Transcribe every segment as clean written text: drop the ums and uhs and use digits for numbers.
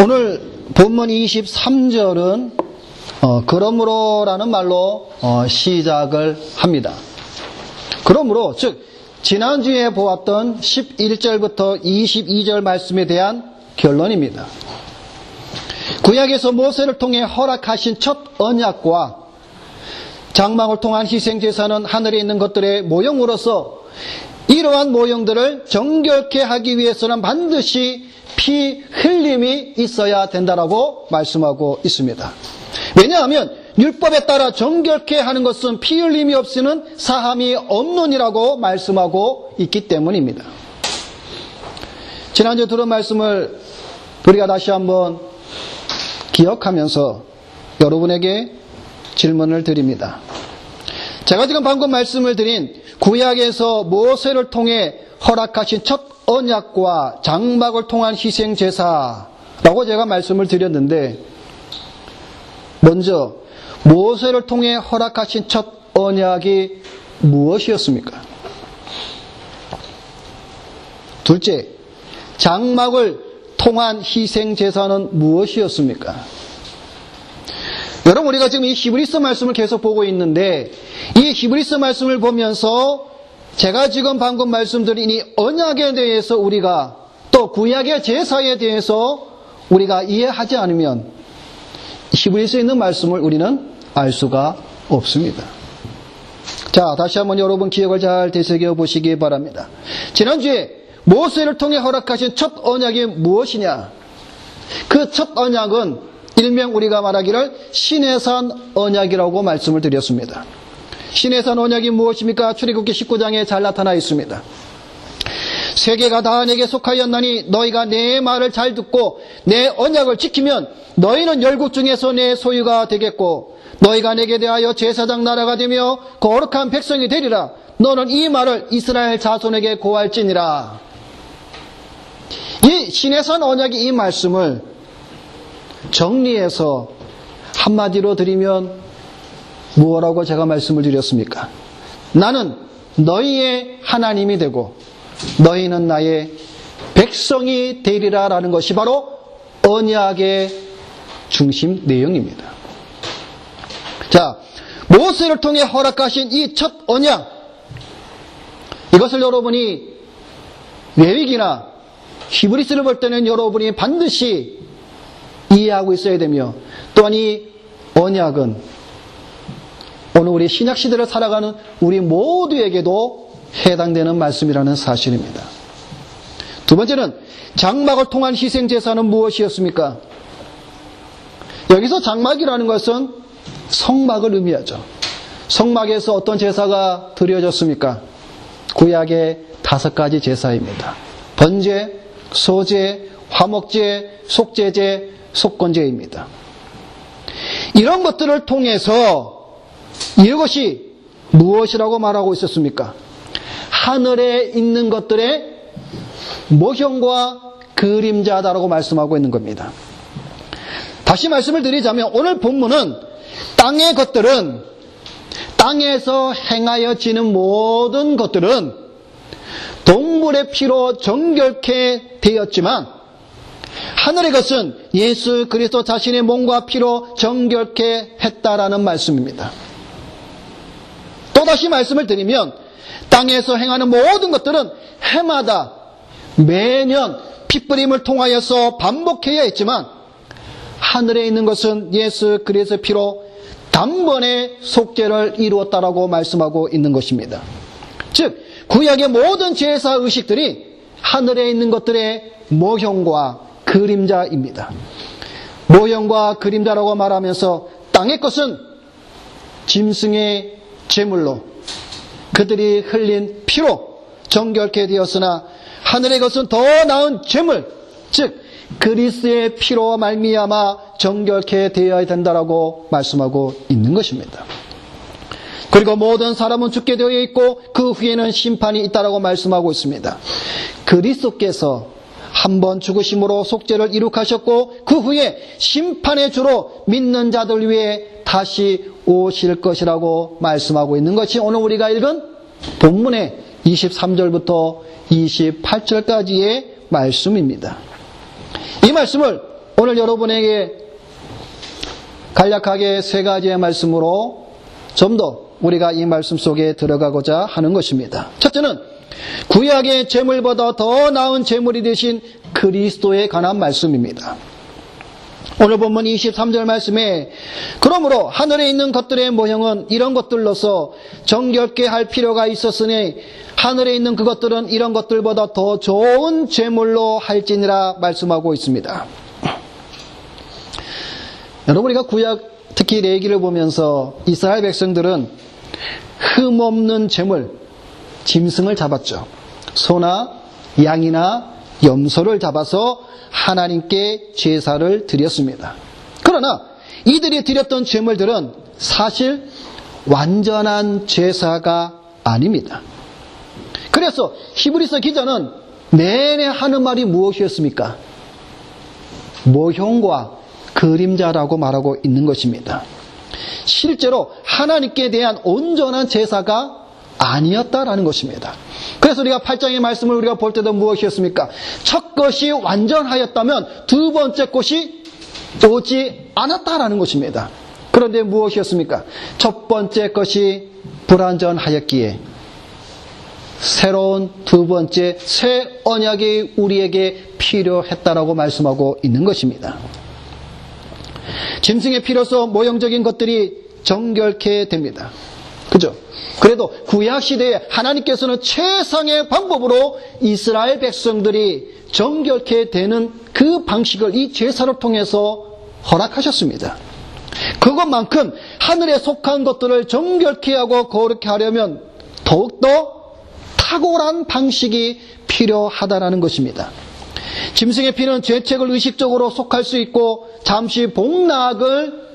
오늘 본문 23절은 그러므로라는 말로 시작을 합니다. 그러므로 즉 지난주에 보았던 11절부터 22절 말씀에 대한 결론입니다. 구약에서 모세를 통해 허락하신 첫 언약과 장막을 통한 희생제사는 하늘에 있는 것들의 모형으로서 이러한 모형들을 정결케 하기 위해서는 반드시 피 흘림이 있어야 된다라고 말씀하고 있습니다. 왜냐하면 율법에 따라 정결케 하는 것은 피 흘림이 없이는 사함이 없느니라고 말씀하고 있기 때문입니다. 지난주 들은 말씀을 우리가 다시 한번 기억하면서 여러분에게 질문을 드립니다. 제가 지금 방금 말씀을 드린 구약에서 모세를 통해 허락하신 첫 언약과 장막을 통한 희생제사라고 제가 말씀을 드렸는데, 먼저 모세를 통해 허락하신 첫 언약이 무엇이었습니까? 둘째, 장막을 통한 희생제사는 무엇이었습니까? 여러분, 우리가 지금 이 히브리서 말씀을 계속 보고 있는데, 이 히브리서 말씀을 보면서 제가 지금 방금 말씀드린 이 언약에 대해서 우리가, 또 구약의 제사에 대해서 우리가 이해하지 않으면 히브리서에 있는 말씀을 우리는 알 수가 없습니다. 자, 다시 한번 여러분 기억을 잘 되새겨 보시기 바랍니다. 지난주에 모세를 통해 허락하신 첫 언약이 무엇이냐? 그 첫 언약은 일명 우리가 말하기를 시내산 언약이라고 말씀을 드렸습니다. 시내산 언약이 무엇입니까? 출애굽기 19장에 잘 나타나 있습니다. 세계가 다 내게 속하였나니 너희가 내 말을 잘 듣고 내 언약을 지키면 너희는 열국 중에서 내 소유가 되겠고 너희가 내게 대하여 제사장 나라가 되며 거룩한 백성이 되리라. 너는 이 말을 이스라엘 자손에게 고할지니라. 이 시내산 언약의 이 말씀을 정리해서 한마디로 드리면 무엇라고 제가 말씀을 드렸습니까? 나는 너희의 하나님이 되고 너희는 나의 백성이 되리라 라는 것이 바로 언약의 중심 내용입니다. 자, 모세를 통해 허락하신 이 첫 언약, 이것을 여러분이 레위기나 히브리서를 볼 때는 여러분이 반드시 이해하고 있어야 되며, 또한 이 언약은 오늘 우리 신약시대를 살아가는 우리 모두에게도 해당되는 말씀이라는 사실입니다. 두 번째는 장막을 통한 희생제사는 무엇이었습니까? 여기서 장막이라는 것은 성막을 의미하죠. 성막에서 어떤 제사가 드려졌습니까? 구약의 5가지 제사입니다. 번제, 소제, 화목제, 속죄제, 속건제입니다. 이런 것들을 통해서 이것이 무엇이라고 말하고 있었습니까? 하늘에 있는 것들의 모형과 그림자다라고 말씀하고 있는 겁니다. 다시 말씀을 드리자면 오늘 본문은 땅의 것들은, 땅에서 행하여지는 모든 것들은 동물의 피로 정결케 되었지만 하늘의 것은 예수 그리스도 자신의 몸과 피로 정결케 했다라는 말씀입니다. 또다시 말씀을 드리면 땅에서 행하는 모든 것들은 해마다 매년 핏부림을 통하여서 반복해야 했지만 하늘에 있는 것은 예수 그리스도의 피로 단번에 속죄를 이루었다라고 말씀하고 있는 것입니다. 즉 구약의 모든 제사 의식들이 하늘에 있는 것들의 모형과 그림자입니다. 모형과 그림자라고 말하면서 땅의 것은 짐승의 제물로 그들이 흘린 피로 정결케 되었으나 하늘의 것은 더 나은 제물, 즉 그리스도의 피로 말미암아 정결케 되어야 된다라고 말씀하고 있는 것입니다. 그리고 모든 사람은 죽게 되어 있고 그 후에는 심판이 있다라고 말씀하고 있습니다. 그리스도께서 한번 죽으심으로 속죄를 이룩하셨고 그 후에 심판의 주로 믿는 자들 위해 다시 오실 것이라고 말씀하고 있는 것이 오늘 우리가 읽은 본문의 23절부터 28절까지의 말씀입니다. 이 말씀을 오늘 여러분에게 간략하게 세 가지의 말씀으로 좀 더 우리가 이 말씀 속에 들어가고자 하는 것입니다. 첫째는 구약의 제물보다 더 나은 제물이 되신 그리스도에 관한 말씀입니다. 오늘 본문 23절 말씀에 그러므로 하늘에 있는 것들의 모형은 이런 것들로서 정결케 할 필요가 있었으니 하늘에 있는 그것들은 이런 것들보다 더 좋은 제물로 할지니라 말씀하고 있습니다. 여러분, 우리가 구약 특히 레위기를 보면서 이스라엘 백성들은 흠없는 제물, 짐승을 잡았죠. 소나 양이나 염소를 잡아서 하나님께 제사를 드렸습니다. 그러나 이들이 드렸던 제물들은 사실 완전한 제사가 아닙니다. 그래서 히브리서 기자는 내내 하는 말이 무엇이었습니까? 모형과 그림자라고 말하고 있는 것입니다. 실제로 하나님께 대한 온전한 제사가 아니었다라는 것입니다. 그래서 우리가 8장의 말씀을 우리가 볼 때도 무엇이었습니까? 첫 것이 완전하였다면 두 번째 것이 오지 않았다라는 것입니다. 그런데 무엇이었습니까? 첫 번째 것이 불완전하였기에 새로운 두 번째 새 언약이 우리에게 필요했다라고 말씀하고 있는 것입니다. 짐승의 피로서 모형적인 것들이 정결케 됩니다. 그죠? 그래도 구약시대에 하나님께서는 최상의 방법으로 이스라엘 백성들이 정결케 되는 그 방식을 이 제사를 통해서 허락하셨습니다. 그것만큼 하늘에 속한 것들을 정결케 하고 거룩케 하려면 더욱더 탁월한 방식이 필요하다라는 것입니다. 짐승의 피는 죄책을 의식적으로 속할 수 있고 잠시 복락을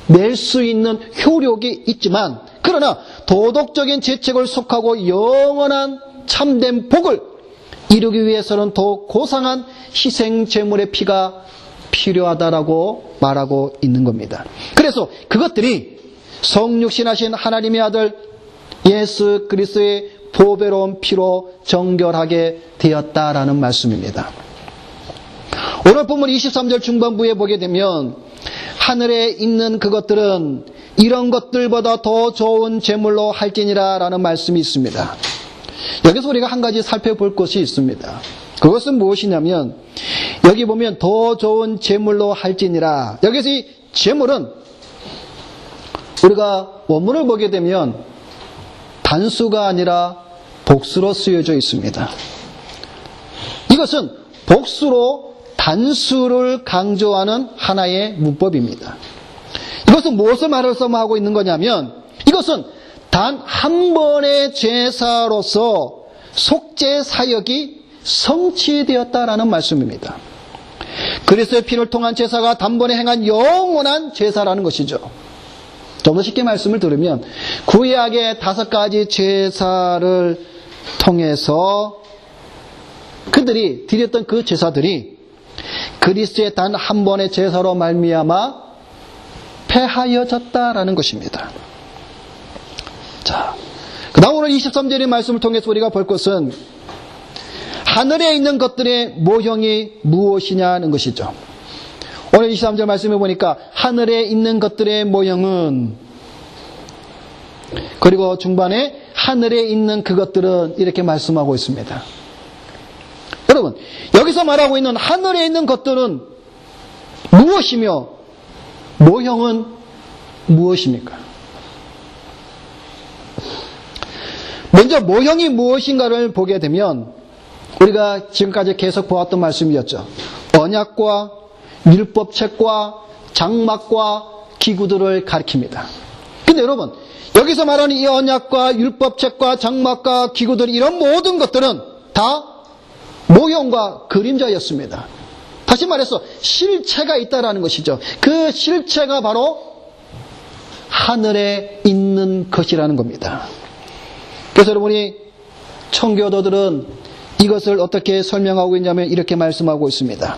낼 수 있는 효력이 있지만 그러나 도덕적인 죄책을 속하고 영원한 참된 복을 이루기 위해서는 더욱 고상한 희생 제물의 피가 필요하다라고 말하고 있는 겁니다. 그래서 그것들이 성육신하신 하나님의 아들 예수 그리스도의 보배로운 피로 정결하게 되었다라는 말씀입니다. 오늘 본문 23절 중반부에 보게 되면 하늘에 있는 그것들은 이런 것들보다 더 좋은 제물로 할지니라 라는 말씀이 있습니다. 여기서 우리가 한 가지 살펴볼 것이 있습니다. 그것은 무엇이냐면 여기 보면 더 좋은 제물로 할지니라, 여기서 이 제물은 우리가 원문을 보게 되면 단수가 아니라 복수로 쓰여져 있습니다. 이것은 복수로 단수를 강조하는 하나의 문법입니다. 이것은 무엇을 말해서 하고 있는 거냐면 이것은 단 한 번의 제사로서 속죄 사역이 성취되었다라는 말씀입니다. 그리스도의 피를 통한 제사가 단번에 행한 영원한 제사라는 것이죠. 좀 더 쉽게 말씀을 들으면 구약의 5가지 제사를 통해서 그들이 드렸던 그 제사들이 그리스도의 단 한 번의 제사로 말미암아 폐하여졌다라는 것입니다. 자, 그 다음 오늘 23절의 말씀을 통해서 우리가 볼 것은 하늘에 있는 것들의 모형이 무엇이냐는 것이죠. 오늘 23절 말씀해 보니까 하늘에 있는 것들의 모형은, 그리고 중반에 하늘에 있는 그것들은 이렇게 말씀하고 있습니다. 여러분, 여기서 말하고 있는 하늘에 있는 것들은 무엇이며 모형은 무엇입니까? 먼저 모형이 무엇인가를 보게 되면 우리가 지금까지 계속 보았던 말씀이었죠. 언약과 율법책과 장막과 기구들을 가리킵니다. 근데 여러분, 여기서 말하는 이 언약과 율법책과 장막과 기구들, 이런 모든 것들은 다 모형과 그림자였습니다. 다시 말해서 실체가 있다라는 것이죠. 그 실체가 바로 하늘에 있는 것이라는 겁니다. 그래서 여러분이 청교도들은 이것을 어떻게 설명하고 있냐면 이렇게 말씀하고 있습니다.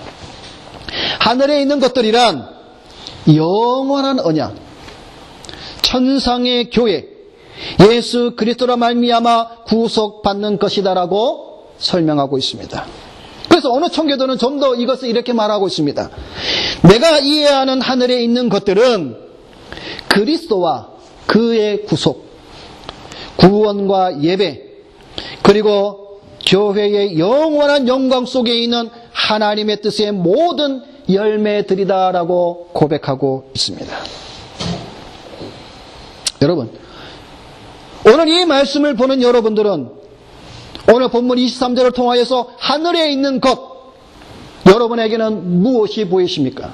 하늘에 있는 것들이란 영원한 언약, 천상의 교회, 예수 그리스도로 말미암아 구속받는 것이다라고 설명하고 있습니다. 그래서 어느 청교도는 좀 더 이것을 이렇게 말하고 있습니다. 내가 이해하는 하늘에 있는 것들은 그리스도와 그의 구속, 구원과 예배, 그리고 교회의 영원한 영광 속에 있는 하나님의 뜻의 모든 열매들이다라고 고백하고 있습니다. 여러분, 오늘 이 말씀을 보는 여러분들은 오늘 본문 23절을 통하여서 하늘에 있는 것, 여러분에게는 무엇이 보이십니까?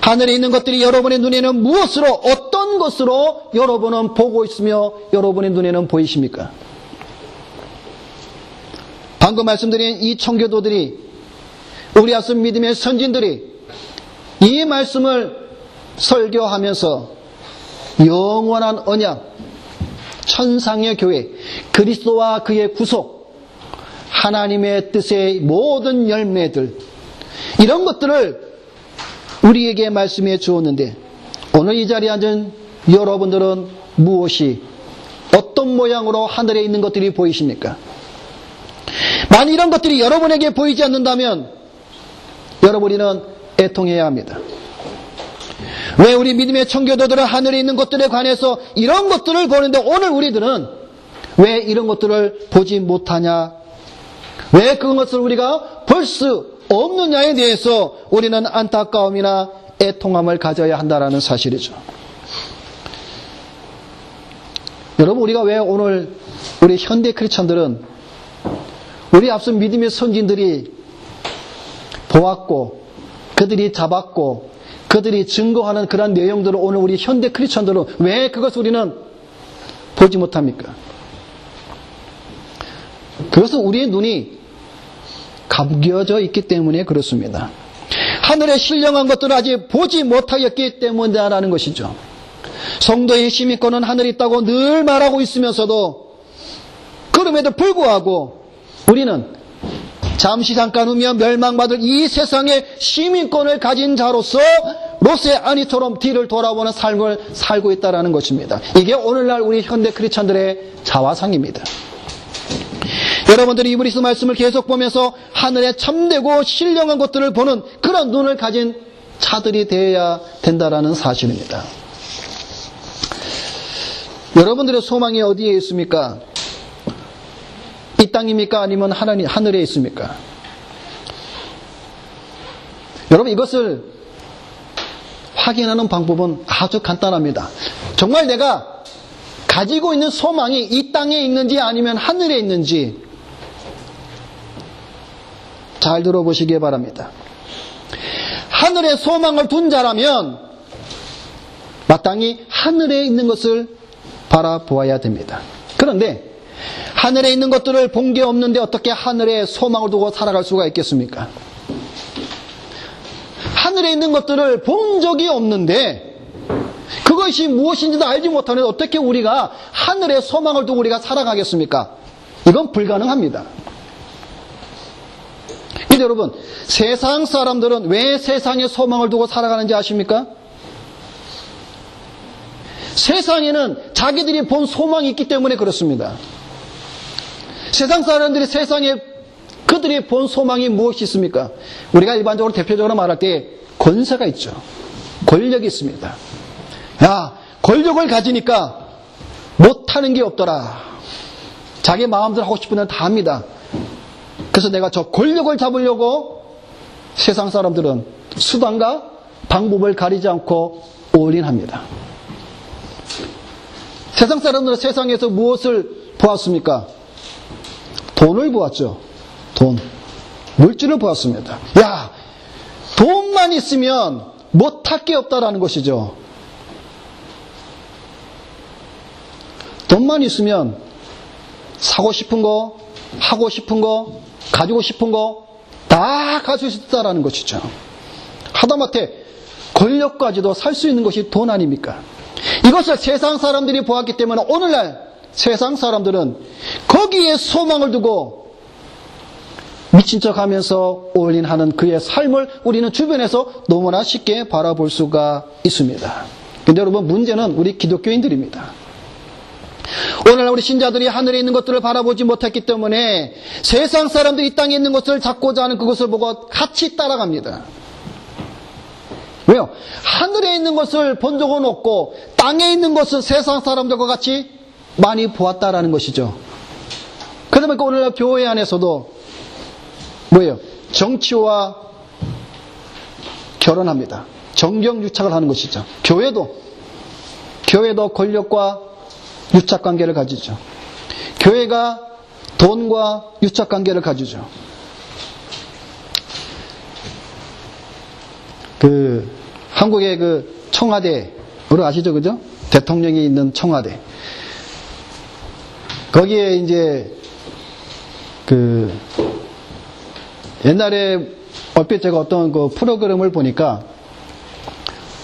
하늘에 있는 것들이 여러분의 눈에는 무엇으로, 어떤 것으로 여러분은 보고 있으며 여러분의 눈에는 보이십니까? 방금 말씀드린 이 청교도들이, 우리 앞선 믿음의 선진들이 이 말씀을 설교하면서 영원한 언약, 천상의 교회, 그리스도와 그의 구속, 하나님의 뜻의 모든 열매들, 이런 것들을 우리에게 말씀해 주었는데, 오늘 이 자리에 앉은 여러분들은 무엇이, 어떤 모양으로 하늘에 있는 것들이 보이십니까? 만약 이런 것들이 여러분에게 보이지 않는다면 여러분은 애통해야 합니다. 왜 우리 믿음의 청교도들은 하늘에 있는 것들에 관해서 이런 것들을 보는데 오늘 우리들은 왜 이런 것들을 보지 못하냐? 왜 그것을 우리가 볼 수 없느냐에 대해서 우리는 안타까움이나 애통함을 가져야 한다는 사실이죠. 여러분, 우리가 왜 오늘 우리 현대 크리스천들은 우리 앞선 믿음의 선진들이 보았고 그들이 잡았고 그들이 증거하는 그런 내용들을 오늘 우리 현대 크리스천들은 왜 그것을 우리는 보지 못합니까? 그것은 우리의 눈이 감겨져 있기 때문에 그렇습니다. 하늘에 신령한 것들을 아직 보지 못하였기 때문이라는 것이죠. 성도의 시민권은 하늘에 있다고 늘 말하고 있으면서도 그럼에도 불구하고 우리는 잠시 잠깐 후면 멸망받을 이 세상의 시민권을 가진 자로서 롯의 아내처럼 뒤를 돌아보는 삶을 살고 있다는 것입니다. 이게 오늘날 우리 현대 크리스천들의 자화상입니다. 여러분들이 이 브리스 말씀을 계속 보면서 하늘에 참되고 신령한 것들을 보는 그런 눈을 가진 자들이 되어야 된다는 사실입니다. 여러분들의 소망이 어디에 있습니까? 이 땅입니까? 아니면 하늘에 있습니까? 여러분, 이것을 확인하는 방법은 아주 간단합니다. 정말 내가 가지고 있는 소망이 이 땅에 있는지 아니면 하늘에 있는지 잘 들어보시기 바랍니다. 하늘에 소망을 둔 자라면 마땅히 하늘에 있는 것을 바라보아야 됩니다. 그런데 하늘에 있는 것들을 본 게 없는데 어떻게 하늘에 소망을 두고 살아갈 수가 있겠습니까? 하늘에 있는 것들을 본 적이 없는데 그것이 무엇인지도 알지 못하는데 어떻게 우리가 하늘에 소망을 두고 우리가 살아가겠습니까? 이건 불가능합니다. 근데 여러분, 세상 사람들은 왜 세상에 소망을 두고 살아가는지 아십니까? 세상에는 자기들이 본 소망이 있기 때문에 그렇습니다. 세상 사람들이 세상에 그들이 본 소망이 무엇이 있습니까? 우리가 일반적으로 대표적으로 말할 때 권세가 있죠. 권력이 있습니다. 야, 권력을 가지니까 못하는 게 없더라. 자기 마음대로 하고 싶은 데는 다 합니다. 그래서 내가 저 권력을 잡으려고 세상 사람들은 수단과 방법을 가리지 않고 올인합니다. 세상 사람들은 세상에서 무엇을 보았습니까? 돈을 보았죠. 돈. 물질을 보았습니다. 야, 돈만 있으면 못할 게 없다라는 것이죠. 돈만 있으면 사고 싶은 거, 하고 싶은 거, 가지고 싶은 거 다 가질 수 있다라는 것이죠. 하다못해 권력까지도 살 수 있는 것이 돈 아닙니까? 이것을 세상 사람들이 보았기 때문에 오늘날 세상 사람들은 거기에 소망을 두고 미친 척하면서 올인하는 그의 삶을 우리는 주변에서 너무나 쉽게 바라볼 수가 있습니다. 근데 여러분, 문제는 우리 기독교인들입니다. 오늘날 우리 신자들이 하늘에 있는 것들을 바라보지 못했기 때문에 세상 사람들이 이 땅에 있는 것을 찾고자 하는 그것을 보고 같이 따라갑니다. 왜요? 하늘에 있는 것을 본 적은 없고 땅에 있는 것을 세상 사람들과 같이 많이 보았다라는 것이죠. 그러다 보니까 오늘날 교회 안에서도 뭐예요? 정치와 결혼합니다. 정경유착을 하는 것이죠. 교회도 권력과 유착관계를 가지죠. 교회가 돈과 유착관계를 가지죠. 한국의 청와대, 여러분 아시죠? 그죠? 대통령이 있는 청와대. 거기에 이제, 옛날에 얼핏 제가 어떤 프로그램을 보니까,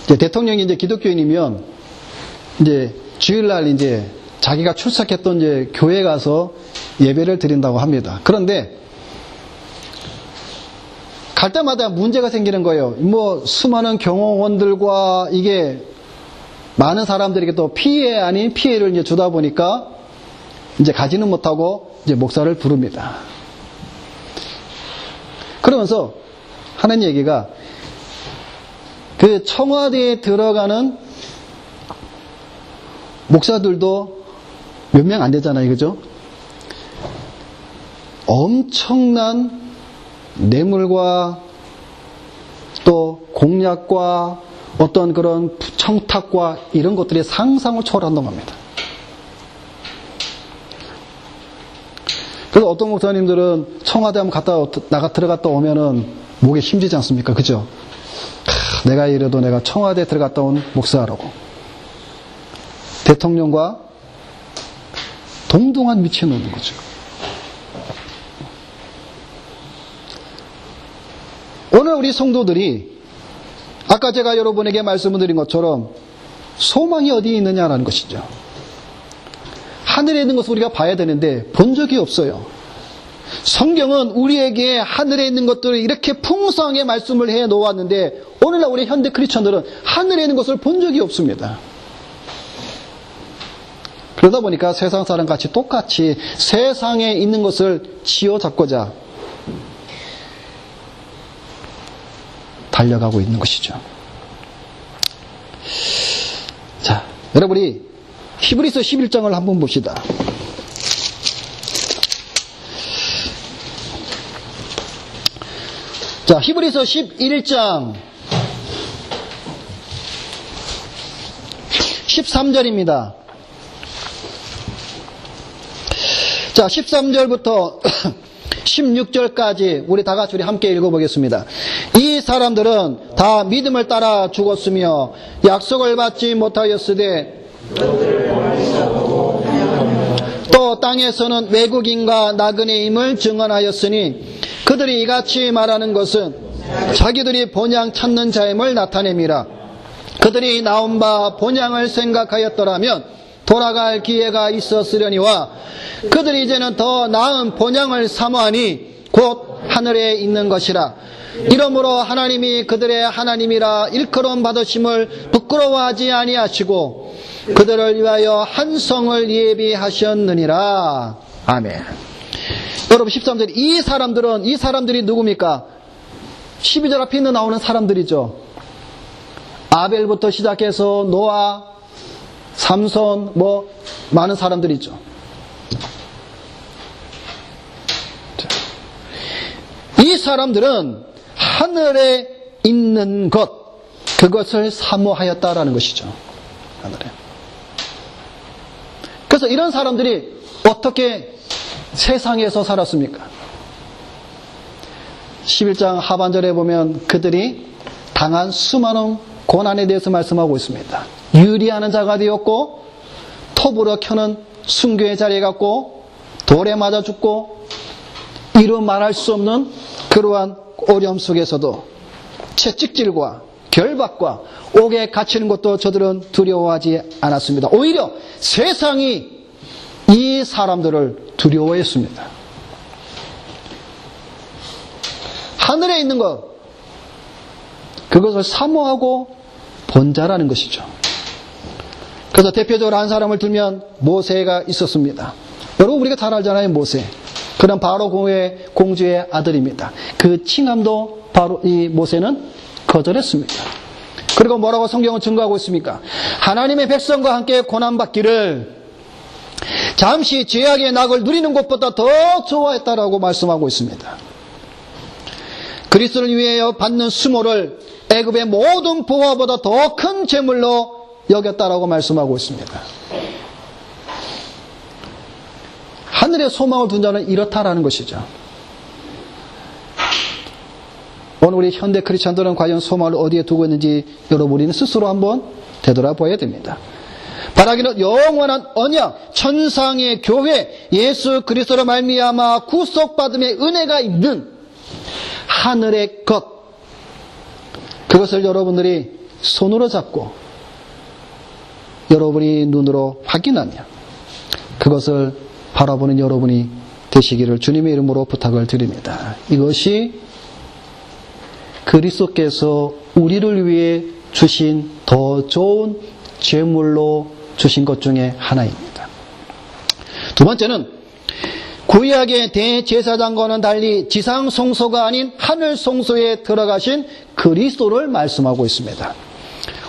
이제 대통령이 이제 기독교인이면, 이제 주일날 이제 자기가 출석했던 이제 교회 가서 예배를 드린다고 합니다. 그런데, 갈 때마다 문제가 생기는 거예요. 수많은 경호원들과 이게 많은 사람들에게 또 피해 아닌 피해를 이제 주다 보니까 이제 가지는 못하고 이제 목사를 부릅니다. 그러면서 하는 얘기가 청와대에 들어가는 목사들도 몇 명 안 되잖아요. 그죠? 엄청난 뇌물과 또 공약과 어떤 그런 청탁과 이런 것들이 상상을 초월한다고 합니다. 그래서 어떤 목사님들은 청와대 한번 들어갔다 오면은 목에 힘들지 않습니까? 그죠? 내가 이래도 내가 청와대 들어갔다 온 목사라고. 대통령과 동등한 위치에 놓는 거죠. 오늘 우리 성도들이 아까 제가 여러분에게 말씀을 드린 것처럼 소망이 어디에 있느냐라는 것이죠. 하늘에 있는 것을 우리가 봐야 되는데 본 적이 없어요. 성경은 우리에게 하늘에 있는 것들을 이렇게 풍성하게 말씀을 해 놓았는데 오늘날 우리 현대 크리스천들은 하늘에 있는 것을 본 적이 없습니다. 그러다 보니까 세상 사람같이 똑같이 세상에 있는 것을 쥐어잡고자 달려가고 있는 것이죠. 자, 여러분이 히브리서 11장을 한번 봅시다. 자, 히브리서 11장 13절입니다. 자, 13절부터 16절까지 우리 다 같이 함께 읽어보겠습니다. 이 사람들은 다 믿음을 따라 죽었으며 약속을 받지 못하였으되 또 땅에서는 외국인과 나그네임을 증언하였으니 그들이 이같이 말하는 것은 자기들이 본향 찾는 자임을 나타냅니다. 그들이 나온 바 본향을 생각하였더라면 돌아갈 기회가 있었으려니와 그들이 이제는 더 나은 본향을 사모하니 곧 하늘에 있는 것이라. 이러므로 하나님이 그들의 하나님이라 일컬음 받으심을 부끄러워하지 아니하시고 그들을 위하여 한 성을 예비하셨느니라. 아멘. 여러분 13절 이 사람들이 누굽니까? 12절 앞에 있는 나오는 사람들이죠. 아벨부터 시작해서 노아, 삼손 많은 사람들이죠. 이 사람들은 하늘에 있는 그것을 사모하였다라는 것이죠. 하늘에. 그래서 이런 사람들이 어떻게 세상에서 살았습니까? 11장 하반절에 보면 그들이 당한 수많은 고난에 대해서 말씀하고 있습니다. 유리하는 자가 되었고 톱으로 켜는 순교의 자리에 갔고 돌에 맞아 죽고 이루 말할 수 없는 그러한 어려움 속에서도 채찍질과 결박과 옥에 갇히는 것도 저들은 두려워하지 않았습니다. 오히려 세상이 이 사람들을 두려워했습니다. 하늘에 있는 것, 그것을 사모하고 본 자라는 것이죠. 그래서 대표적으로 한 사람을 들면 모세가 있었습니다. 여러분 우리가 잘 알잖아요. 모세. 그런 바로 공주의 아들입니다. 그 칭함도 바로 이 모세는 거절했습니다. 그리고 뭐라고 성경은 증거하고 있습니까? 하나님의 백성과 함께 고난받기를 잠시 죄악의 낙을 누리는 것보다 더 좋아했다라고 말씀하고 있습니다. 그리스도를 위하여 받는 수모를 애굽의 모든 보화보다 더 큰 재물로 여겼다라고 말씀하고 있습니다. 하늘에 소망을 둔 자는 이렇다라는 것이죠. 오늘 우리 현대 크리스천들은 과연 소망을 어디에 두고 있는지 여러분 우리는 스스로 한번 되돌아봐야 됩니다. 바라기는 영원한 언약, 천상의 교회, 예수 그리스도로 말미암아 구속받음의 은혜가 있는 하늘의 것, 그것을 여러분들이 손으로 잡고 여러분이 눈으로 확인하며 그것을 바라보는 여러분이 되시기를 주님의 이름으로 부탁을 드립니다. 이것이 그리스도께서 우리를 위해 주신 더 좋은 제물로 주신 것 중에 하나입니다. 두 번째는 구약의 대제사장과는 달리 지상 성소가 아닌 하늘 성소에 들어가신 그리스도를 말씀하고 있습니다.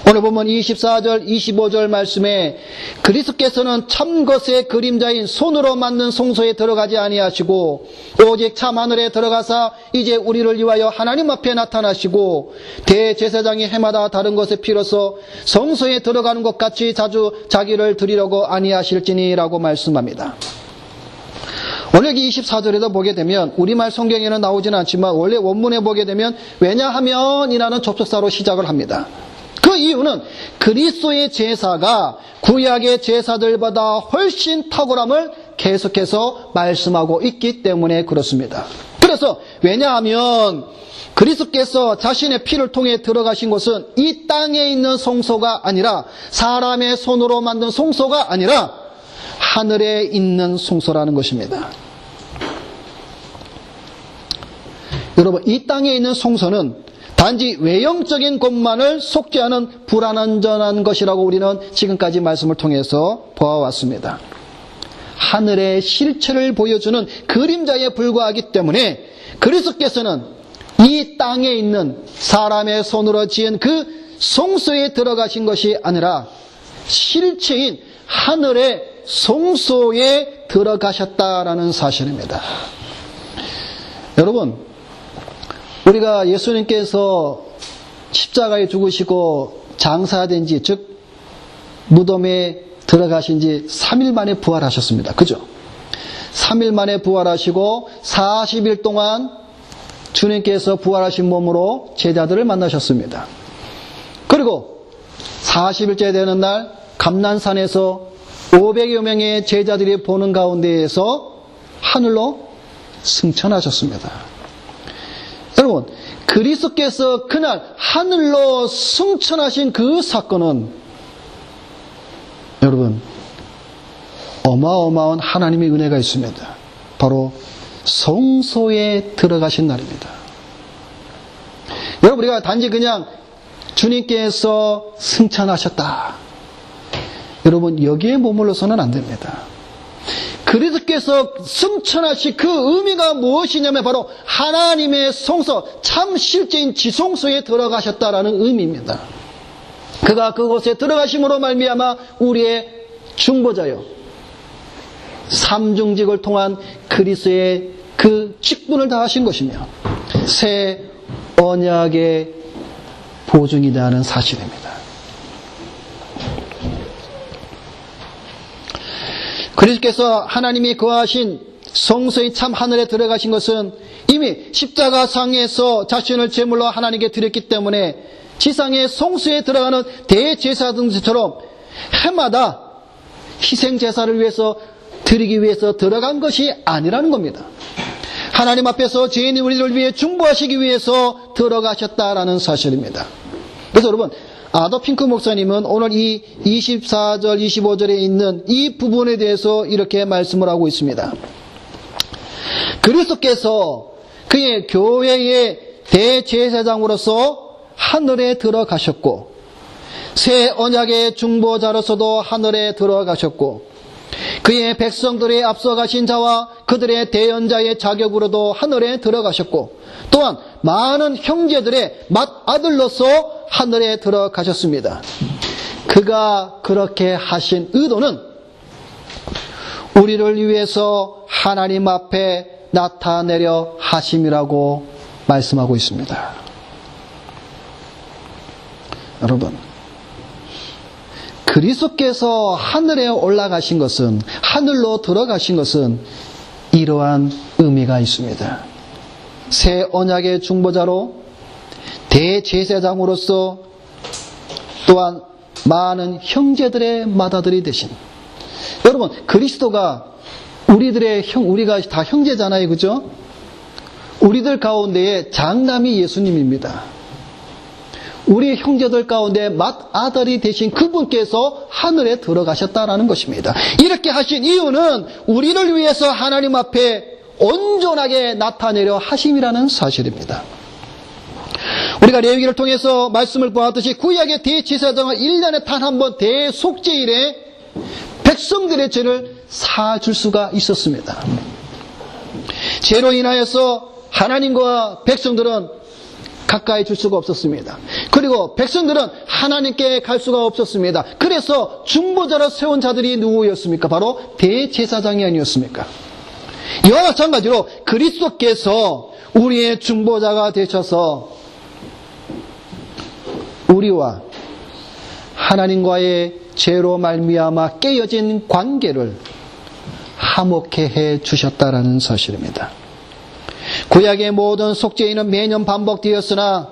오늘 보면 24절, 25절 말씀에 그리스도께서는 참 것의 그림자인 손으로 만든 성소에 들어가지 아니하시고 오직 참 하늘에 들어가사 이제 우리를 위하여 하나님 앞에 나타나시고 대제사장이 해마다 다른 것의 피로서 성소에 들어가는 것 같이 자주 자기를 드리려고 아니하실지니라고 말씀합니다. 오늘 여기 24절에도 보게 되면 우리말 성경에는 나오지는 않지만 원래 원문에 보게 되면 왜냐하면 이라는 접속사로 시작을 합니다. 그 이유는 그리스도의 제사가 구약의 제사들보다 훨씬 탁월함을 계속해서 말씀하고 있기 때문에 그렇습니다. 그래서 왜냐하면 그리스도께서 자신의 피를 통해 들어가신 곳은 이 땅에 있는 성소가 아니라 사람의 손으로 만든 성소가 아니라 하늘에 있는 성소라는 것입니다. 여러분, 이 땅에 있는 성소는 단지 외형적인 것만을 속죄하는 불완전한 것이라고 우리는 지금까지 말씀을 통해서 보아왔습니다. 하늘의 실체를 보여주는 그림자에 불과하기 때문에 그리스도께서는 이 땅에 있는 사람의 손으로 지은 그 성소에 들어가신 것이 아니라 실체인 하늘의 성소에 들어가셨다라는 사실입니다. 여러분, 우리가 예수님께서 십자가에 죽으시고 장사된 지, 즉 무덤에 들어가신 지 3일 만에 부활하셨습니다. 그죠? 3일 만에 부활하시고 40일 동안 주님께서 부활하신 몸으로 제자들을 만나셨습니다. 그리고 40일째 되는 날 감난산에서 500여 명의 제자들이 보는 가운데에서 하늘로 승천하셨습니다. 여러분, 그리스도께서 그날 하늘로 승천하신 그 사건은 여러분 어마어마한 하나님의 은혜가 있습니다. 바로 성소에 들어가신 날입니다. 여러분, 우리가 단지 그냥 주님께서 승천하셨다, 여러분 여기에 머물러서는 안 됩니다. 그리스도께서 승천하신 그 의미가 무엇이냐면 바로 하나님의 성소, 참 실제인 지성소에 들어가셨다라는 의미입니다. 그가 그곳에 들어가심으로 말미암아 우리의 중보자요, 삼중직을 통한 그리스도의 그 직분을 다하신 것이며 새 언약의 보증이라는 사실입니다. 그리스도께서 하나님이 거하신 성소의 참 하늘에 들어가신 것은 이미 십자가상에서 자신을 제물로 하나님께 드렸기 때문에 지상의 성소에 들어가는 대제사장처럼 해마다 희생제사를 위해서 드리기 위해서 들어간 것이 아니라는 겁니다. 하나님 앞에서 죄인인 우리를 위해 중보하시기 위해서 들어가셨다라는 사실입니다. 그래서 여러분, 아더 핑크 목사님은 오늘 이 24절, 25절에 있는 이 부분에 대해서 이렇게 말씀을 하고 있습니다. 그리스도께서 그의 교회의 대제사장으로서 하늘에 들어가셨고 새 언약의 중보자로서도 하늘에 들어가셨고 그의 백성들에 앞서가신 자와 그들의 대언자의 자격으로도 하늘에 들어가셨고 또한 많은 형제들의 맏아들로서 하늘에 들어가셨습니다. 그가 그렇게 하신 의도는 우리를 위해서 하나님 앞에 나타내려 하심이라고 말씀하고 있습니다. 여러분, 그리스도께서 하늘에 올라가신 것은, 하늘로 들어가신 것은 이러한 의미가 있습니다. 새 언약의 중보자로 대제사장으로서 또한 많은 형제들의 맏아들이 되신, 여러분, 그리스도가 우리가 다 형제잖아요, 그죠? 우리들 가운데의 장남이 예수님입니다. 우리 형제들 가운데 맏아들이 되신 그분께서 하늘에 들어가셨다라는 것입니다. 이렇게 하신 이유는 우리를 위해서 하나님 앞에 온전하게 나타내려 하심이라는 사실입니다. 우리가 레위기를 통해서 말씀을 보았듯이 구약의 대제사장은 1년에 단 한 번 대속죄일에 백성들의 죄를 사줄 수가 있었습니다. 죄로 인하여서 하나님과 백성들은 가까이 줄 수가 없었습니다. 그리고 백성들은 하나님께 갈 수가 없었습니다. 그래서 중보자로 세운 자들이 누구였습니까? 바로 대제사장이 아니었습니까? 이와 마찬가지로 그리스도께서 우리의 중보자가 되셔서 우리와 하나님과의 죄로 말미암아 깨어진 관계를 화목케 해 주셨다라는 사실입니다. 구약의 모든 속죄일은 매년 반복되었으나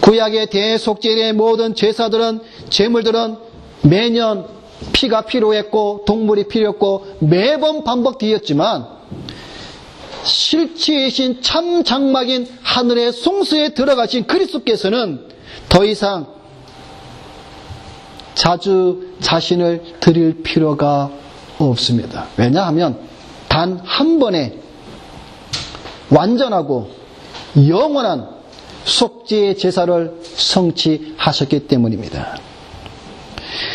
구약의 대속죄일의 모든 제사들은, 제물들은 매년 피가 필요했고 동물이 필요했고 매번 반복되었지만 실체이신 참 장막인 하늘의 성소에 들어가신 그리스도께서는 더 이상 자주 자신을 드릴 필요가 없습니다. 왜냐하면 단 한 번에 완전하고 영원한 속죄의 제사를 성취하셨기 때문입니다.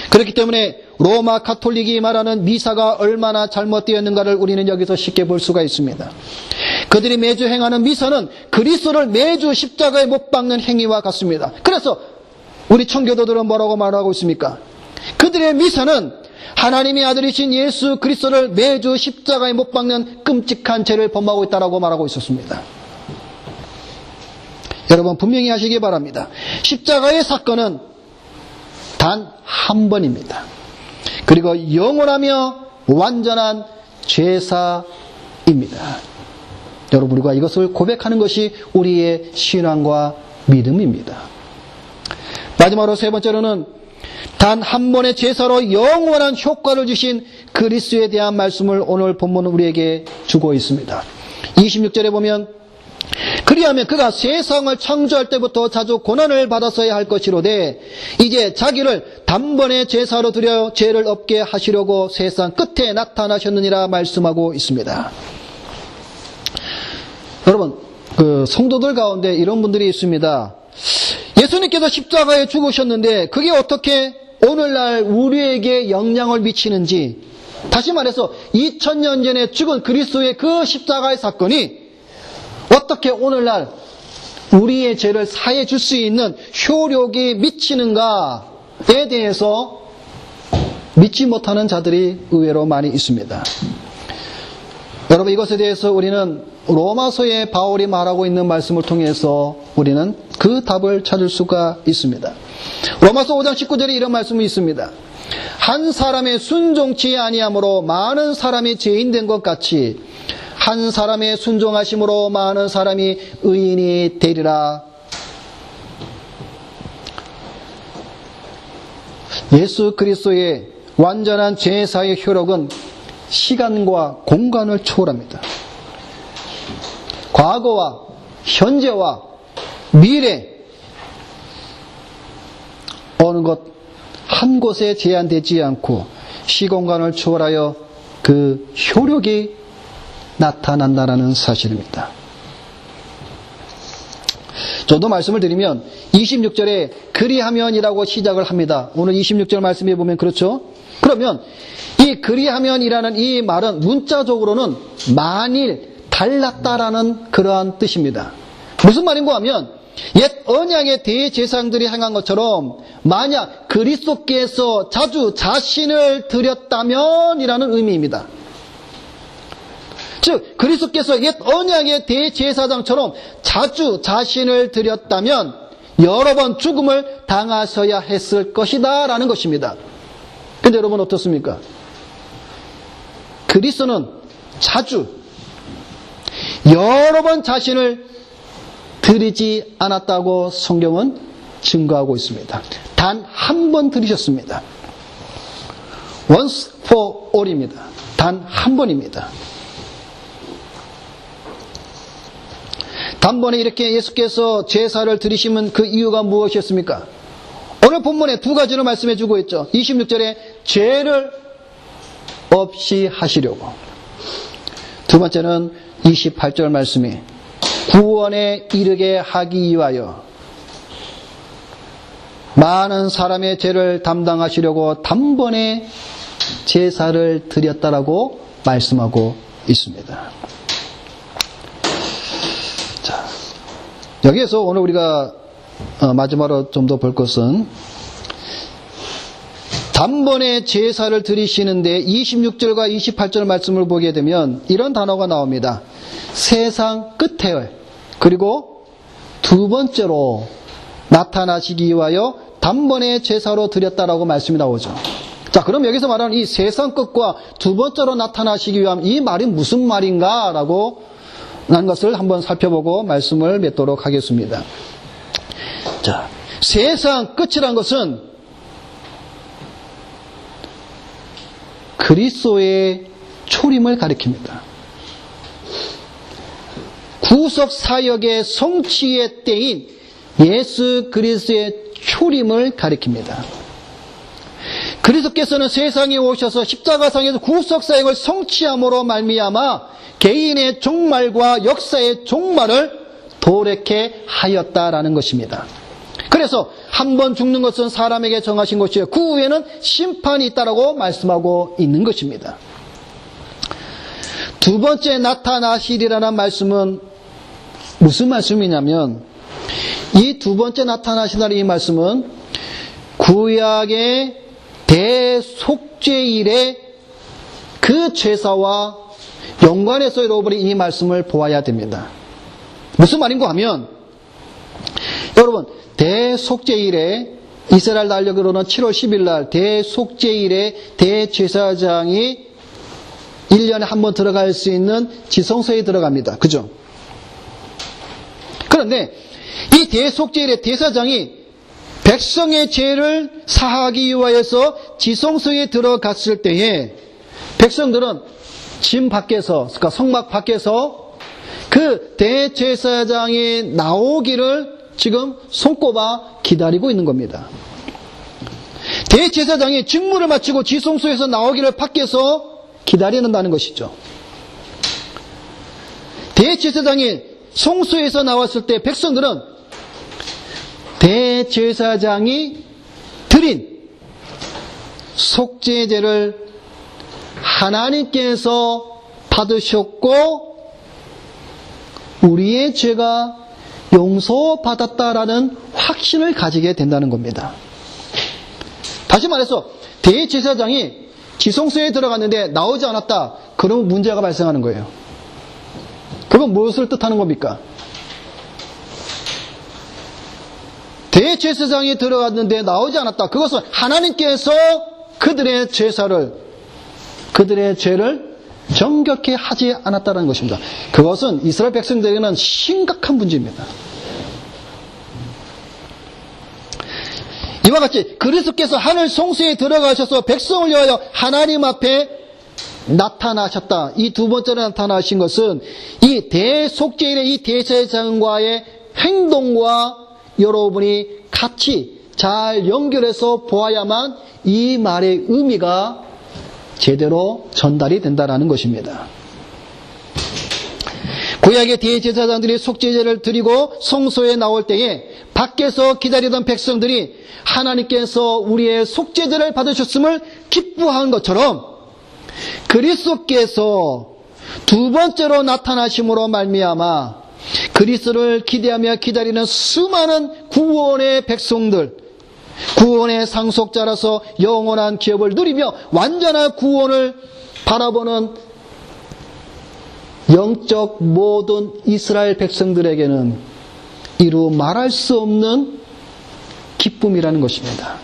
그렇기 때문에 로마 가톨릭이 말하는 미사가 얼마나 잘못되었는가를 우리는 여기서 쉽게 볼 수가 있습니다. 그들이 매주 행하는 미사는 그리스도를 매주 십자가에 못 박는 행위와 같습니다. 그래서 우리 청교도들은 뭐라고 말하고 있습니까? 그들의 미사는 하나님의 아들이신 예수 그리스도를 매주 십자가에 못 박는 끔찍한 죄를 범하고 있다고 말하고 있었습니다. 여러분 분명히 하시기 바랍니다. 십자가의 사건은 단 한 번입니다. 그리고 영원하며 완전한 제사입니다. 여러분 우리가 이것을 고백하는 것이 우리의 신앙과 믿음입니다. 마지막으로 세 번째로는 단 한 번의 제사로 영원한 효과를 주신 그리스도에 대한 말씀을 오늘 본문은 우리에게 주고 있습니다. 26절에 보면 그리하면 그가 세상을 창조할 때부터 자주 고난을 받았어야 할 것이로되 이제 자기를 단번에 제사로 드려 죄를 없게 하시려고 세상 끝에 나타나셨느니라 말씀하고 있습니다. 여러분 성도들 가운데 이런 분들이 있습니다. 예수님께서 십자가에 죽으셨는데 그게 어떻게 오늘날 우리에게 영향을 미치는지, 다시 말해서 2000년 전에 죽은 그리스도의 그 십자가의 사건이 어떻게 오늘날 우리의 죄를 사해 줄 수 있는 효력이 미치는가에 대해서 믿지 못하는 자들이 의외로 많이 있습니다. 여러분 이것에 대해서 우리는 로마서에 바울이 말하고 있는 말씀을 통해서 우리는 그 답을 찾을 수가 있습니다. 로마서 5장 19절에 이런 말씀이 있습니다. 한 사람의 순종치 아니함으로 많은 사람이 죄인된 것 같이 한 사람의 순종하심으로 많은 사람이 의인이 되리라. 예수 그리스도의 완전한 제사의 효력은 시간과 공간을 초월합니다. 과거와 현재와 미래 어느 것 한 곳에 제한되지 않고 시공간을 초월하여 그 효력이 나타난다는 사실입니다. 좀 더 말씀을 드리면 26절에 그리하면이라고 시작을 합니다. 오늘 26절 말씀에 보면 그렇죠. 그러면 이 그리하면이라는 이 말은 문자적으로는 만일, 달랐다라는 그러한 뜻입니다. 무슨 말인가 하면 옛 언약의 대제사장들이 행한 것처럼 만약 그리스도께서 자주 자신을 드렸다면 이라는 의미입니다. 즉 그리스도께서 옛 언약의 대제사장처럼 자주 자신을 드렸다면 여러 번 죽음을 당하셔야 했을 것이다 라는 것입니다. 근데 여러분 어떻습니까? 그리스도는 자주 여러 번 자신을 드리지 않았다고 성경은 증거하고 있습니다. 단 한 번 드리셨습니다. Once for all입니다. 단 한 번입니다. 단번에 이렇게 예수께서 제사를 드리시면 그 이유가 무엇이었습니까? 오늘 본문에 두 가지를 말씀해 주고 있죠. 26절에 죄를 없이 하시려고. 두 번째는 28절 말씀이 구원에 이르게 하기 위하여 많은 사람의 죄를 담당하시려고 단번에 제사를 드렸다라고 말씀하고 있습니다. 자, 여기에서 오늘 우리가 마지막으로 좀 더 볼 것은 단번에 제사를 드리시는데 26절과 28절 말씀을 보게 되면 이런 단어가 나옵니다. 세상 끝에 그리고 두 번째로 나타나시기 위하여 단번에 제사로 드렸다라고 말씀이 나오죠. 자, 그럼 여기서 말하는 이 세상 끝과 두 번째로 나타나시기 위함 이 말이 무슨 말인가라고 난 것을 한번 살펴보고 말씀을 맺도록 하겠습니다. 자, 세상 끝이란 것은 그리스도의 초림을 가리킵니다. 구속 사역의 성취의 때인 예수 그리스도의 초림을 가리킵니다. 그리스도께서는 세상에 오셔서 십자가상에서 구속 사역을 성취함으로 말미암아 개인의 종말과 역사의 종말을 도래케 하였다라는 것입니다. 그래서 한 번 죽는 것은 사람에게 정하신 것이요 그 후에는 심판이 있다라고 말씀하고 있는 것입니다. 두 번째 나타나시리라는 말씀은 무슨 말씀이냐면 이 두 번째 나타나시다는 이 말씀은 구약의 대속죄일의 그 제사와 연관해서 여러분이 이 말씀을 보아야 됩니다. 무슨 말인가 하면 여러분 대속죄일에 이스라엘 달력으로는 7월 10일 날 대속죄일에 대제사장이 1년에 한 번 들어갈 수 있는 지성소에 들어갑니다. 그죠? 그런데 이 대속죄일의 대사장이 백성의 죄를 사하기 위하여서 지성소에 들어갔을 때에 백성들은 진 밖에서, 그러니까 성막 밖에서 그 대제사장이 나오기를 지금 손꼽아 기다리고 있는 겁니다. 대제사장이 직무를 마치고 지성소에서 나오기를 밖에서 기다리는다는 것이죠. 대제사장이 성소에서 나왔을 때 백성들은 대제사장이 드린 속죄제를 하나님께서 받으셨고 우리의 죄가 용서받았다라는 확신을 가지게 된다는 겁니다. 다시 말해서 대제사장이 지성소에 들어갔는데 나오지 않았다. 그러면 문제가 발생하는 거예요. 그건 무엇을 뜻하는 겁니까? 대제사장이 들어갔는데 나오지 않았다. 그것은 하나님께서 그들의 죄를 정결케 하지 않았다는 것입니다. 그것은 이스라엘 백성들에게는 심각한 문제입니다. 이와 같이 그리스도께서 하늘 성소에 들어가셔서 백성을 위하여 하나님 앞에 나타나셨다. 이 두 번째로 나타나신 것은 이 대속죄일의 이 대제사장과의 행동과 여러분이 같이 잘 연결해서 보아야만 이 말의 의미가 제대로 전달이 된다는 것입니다. 구약의 대제사장들이 속죄제를 드리고 성소에 나올 때에 밖에서 기다리던 백성들이 하나님께서 우리의 속죄제를 받으셨음을 기뻐한 것처럼 그리스도께서 두 번째로 나타나심으로 말미암아 그리스도를 기대하며 기다리는 수많은 구원의 백성들, 구원의 상속자라서 영원한 기업을 누리며 완전한 구원을 바라보는 영적 모든 이스라엘 백성들에게는 이루 말할 수 없는 기쁨이라는 것입니다.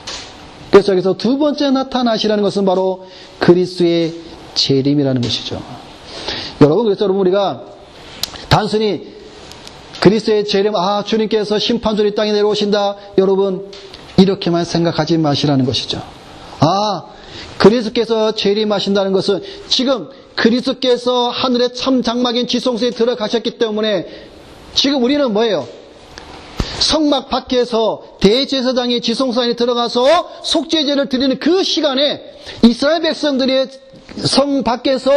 그래서 여기서 두 번째 나타나시라는 것은 바로 그리스도의 재림이라는 것이죠. 여러분, 그래서 여러분 우리가 단순히 그리스도의 재림, 주님께서 심판주로 이 땅에 내려오신다, 여러분 이렇게만 생각하지 마시라는 것이죠. 그리스도께서 재림하신다는 것은 지금 그리스도께서 하늘의 참 장막인 지성소에 들어가셨기 때문에 지금 우리는 뭐예요? 성막 밖에서 대제사장이 지성소 안에 들어가서 속죄제를 드리는 그 시간에 이스라엘 백성들이 성 밖에서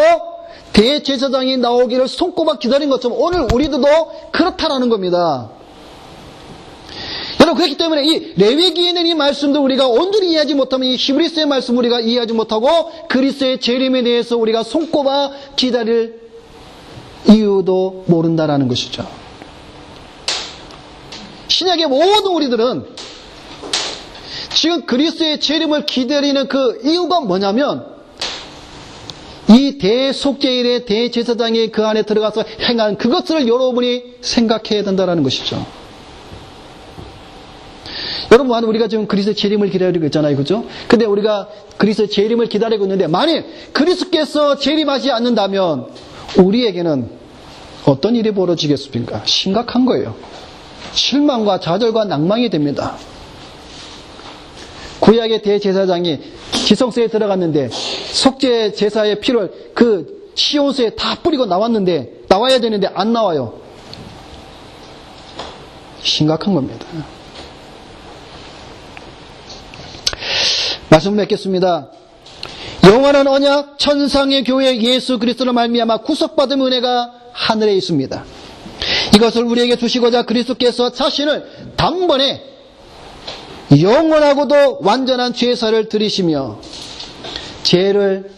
대제사장이 나오기를 손꼽아 기다린 것처럼 오늘 우리도 그렇다라는 겁니다. 여러분, 그렇기 때문에 이 레위기에는 이 말씀도 우리가 온전히 이해하지 못하면 이 히브리서의 말씀 우리가 이해하지 못하고 그리스도의 재림에 대해서 우리가 손꼽아 기다릴 이유도 모른다라는 것이죠. 신약의 모든 우리들은 지금 그리스도의 재림을 기다리는 그 이유가 뭐냐면 이 대속죄일의 대제사장이 그 안에 들어가서 행한 그것을 여러분이 생각해야 된다는 것이죠. 여러분, 우리가 지금 그리스도의 재림을 기다리고 있잖아요. 그죠? 근데 우리가 그리스도의 재림을 기다리고 있는데 만일 그리스도께서 재림하지 않는다면 우리에게는 어떤 일이 벌어지겠습니까? 심각한 거예요. 실망과 좌절과 낭망이 됩니다. 구약의 대제사장이 지성소에 들어갔는데 속죄 제사의 피를 그 시온소에 다 뿌리고 나와야 되는데 안 나와요. 심각한 겁니다. 말씀 맺겠습니다. 영원한 언약 천상의 교회 예수 그리스도로 말미암아 구속받은 은혜가 하늘에 있습니다. 이것을 우리에게 주시고자 그리스도께서 자신을 단번에 영원하고도 완전한 제사를 드리시며 죄를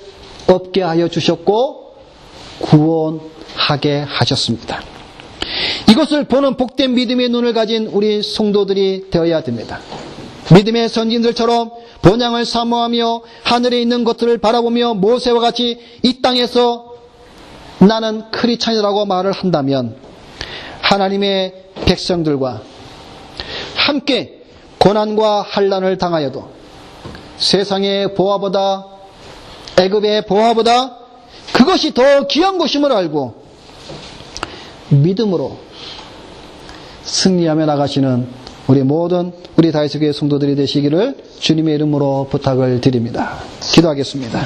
없게 하여 주셨고 구원하게 하셨습니다. 이것을 보는 복된 믿음의 눈을 가진 우리 성도들이 되어야 됩니다. 믿음의 선진들처럼 본향을 사모하며 하늘에 있는 것들을 바라보며 모세와 같이 이 땅에서 나는 크리스찬이라고 말을 한다면 하나님의 백성들과 함께 고난과 환난을 당하여도 세상의 보화보다 애굽의 보화보다 그것이 더 귀한 것임을 알고 믿음으로 승리하며 나가시는 우리 다윗교회 성도들이 되시기를 주님의 이름으로 부탁을 드립니다. 기도하겠습니다.